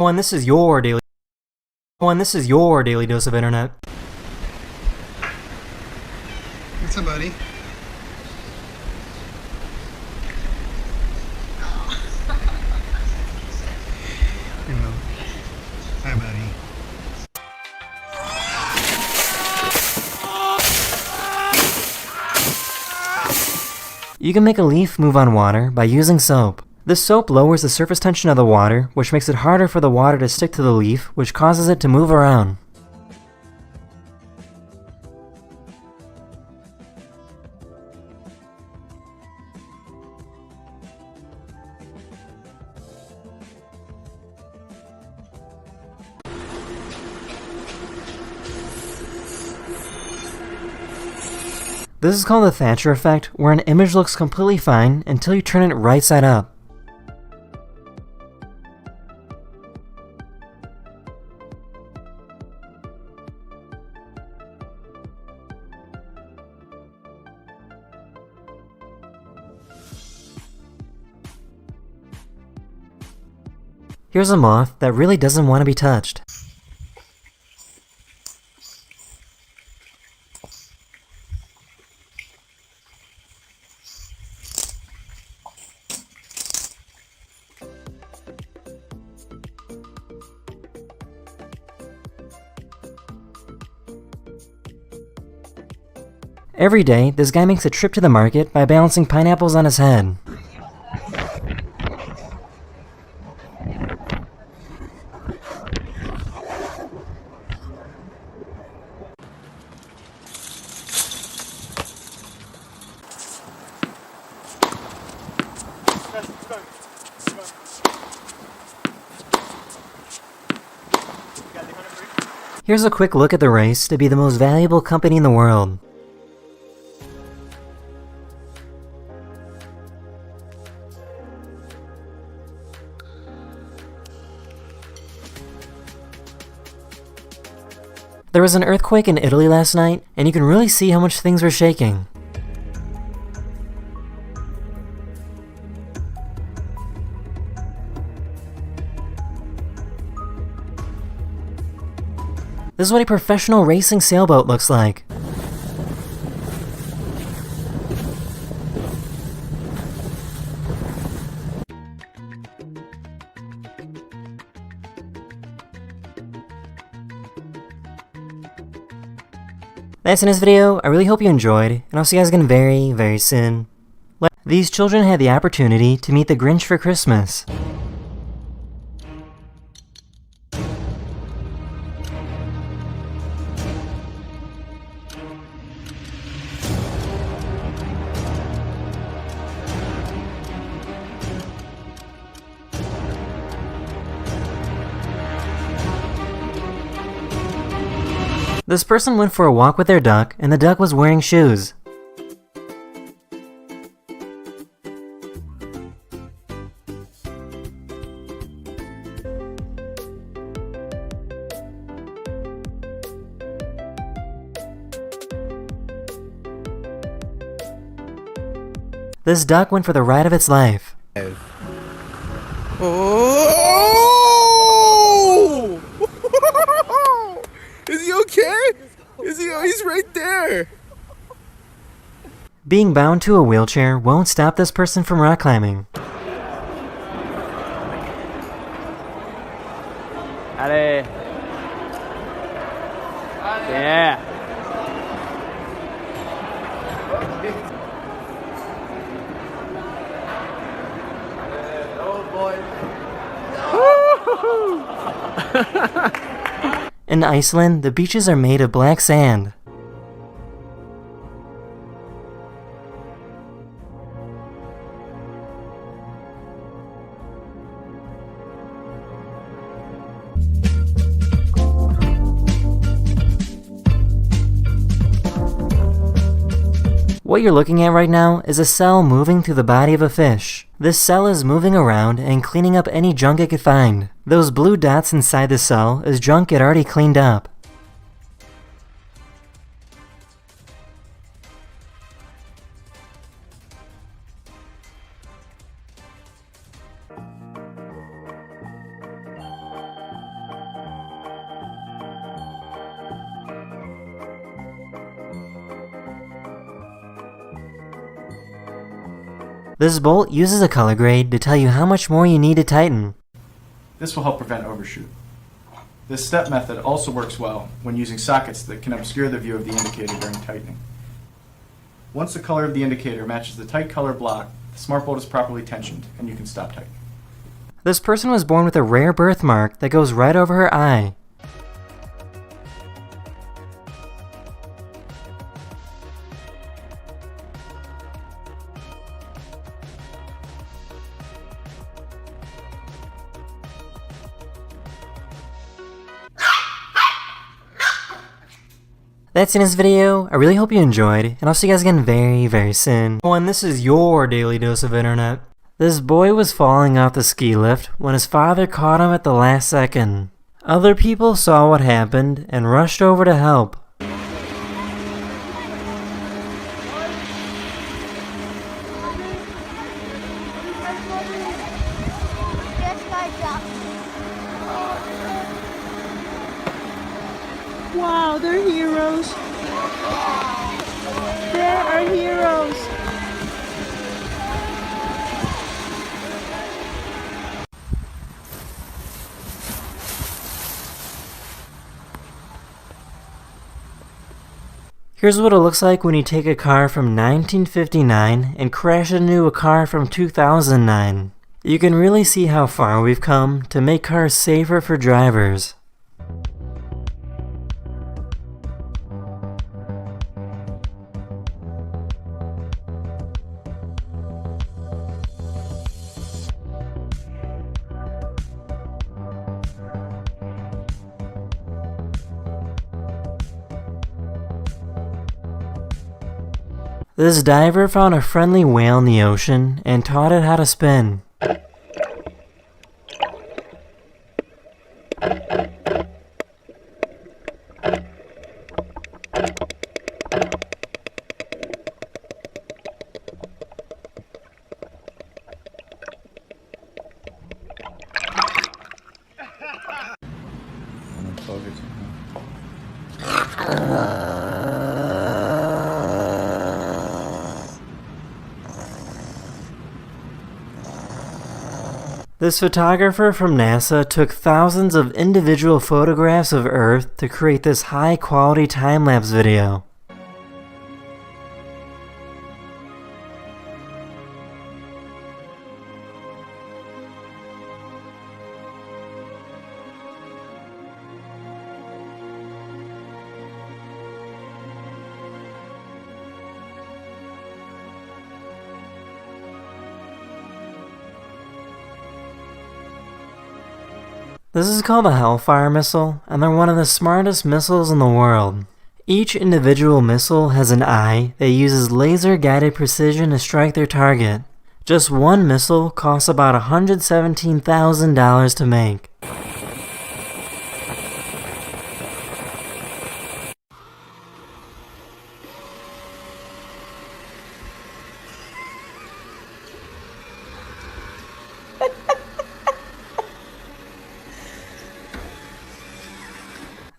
And this is your daily dose of internet. What's up, buddy? Hello. Hi, buddy. You can make a leaf move on water by using soap. This soap lowers the surface tension of the water, which makes it harder for the water to stick to the leaf, which causes it to move around. This is called the Thatcher effect, where an image looks completely fine until you turn it right side up. Here's a moth that really doesn't want to be touched. Every day, this guy makes a trip to the market by balancing pineapples on his head. Here's a quick look at the race to be the most valuable company in the world. There was an earthquake in Italy last night, and you can really see how much things were shaking. This is what a professional racing sailboat looks like. That's in this video. I really hope you enjoyed, and I'll see you guys again very, very soon. These children had the opportunity to meet the Grinch for Christmas. This person went for a walk with their duck, and the duck was wearing shoes. This duck went for the ride of its life. Oh! Is he okay? He's right there. Being bound to a wheelchair won't stop this person from rock climbing. Allez. Yeah. In Iceland, the beaches are made of black sand. What you're looking at right now is a cell moving through the body of a fish. This cell is moving around and cleaning up any junk it could find. Those blue dots inside the cell is junk it already cleaned up. This bolt uses a color grade to tell you how much more you need to tighten. This will help prevent overshoot. This step method also works well when using sockets that can obscure the view of the indicator during tightening. Once the color of the indicator matches the tight color block, the smart bolt is properly tensioned and you can stop tightening. This person was born with a rare birthmark that goes right over her eye. That's in this video. I really hope you enjoyed, and I'll see you guys again very, very soon. Oh, and this is your daily dose of internet. This boy was falling off the ski lift when his father caught him at the last second. Other people saw what happened and rushed over to help. Wow, they're heroes. There are heroes. Here's what it looks like when you take a car from 1959 and crash it into a car from 2009. You can really see how far we've come to make cars safer for drivers. This diver found a friendly whale in the ocean and taught it how to spin. This photographer from NASA took thousands of individual photographs of Earth to create this high-quality time-lapse video. This is called a Hellfire missile, and they're one of the smartest missiles in the world. Each individual missile has an eye that uses laser-guided precision to strike their target. Just one missile costs about $117,000 to make.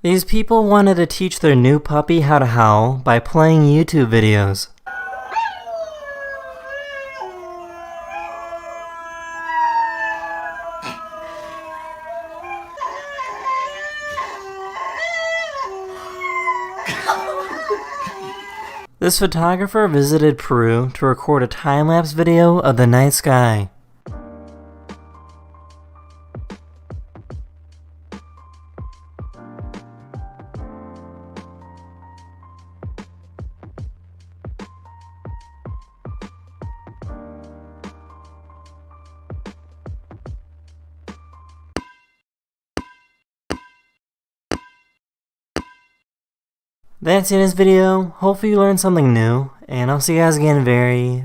These people wanted to teach their new puppy how to howl by playing YouTube videos. This photographer visited Peru to record a time-lapse video of the night sky. That's it in this video. Hopefully you learned something new, and I'll see you guys again very,